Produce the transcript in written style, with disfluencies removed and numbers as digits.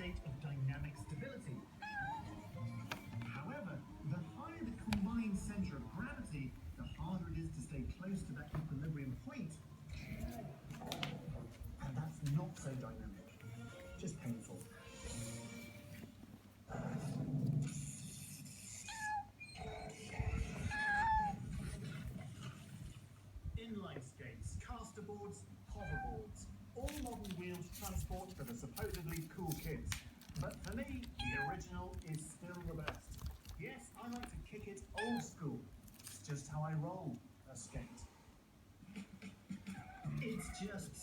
state of dynamic stability. However, the higher the combined center of gravity, the harder it is to stay close to that equilibrium point. And that's not so dynamic, just painful. Inline skates, casterboards, hoverboards. All modern wheeled transport for the supposedly cool kids. But for me, the original is still the best. Yes, I like to kick it old school. It's just how I roll a skate. It's just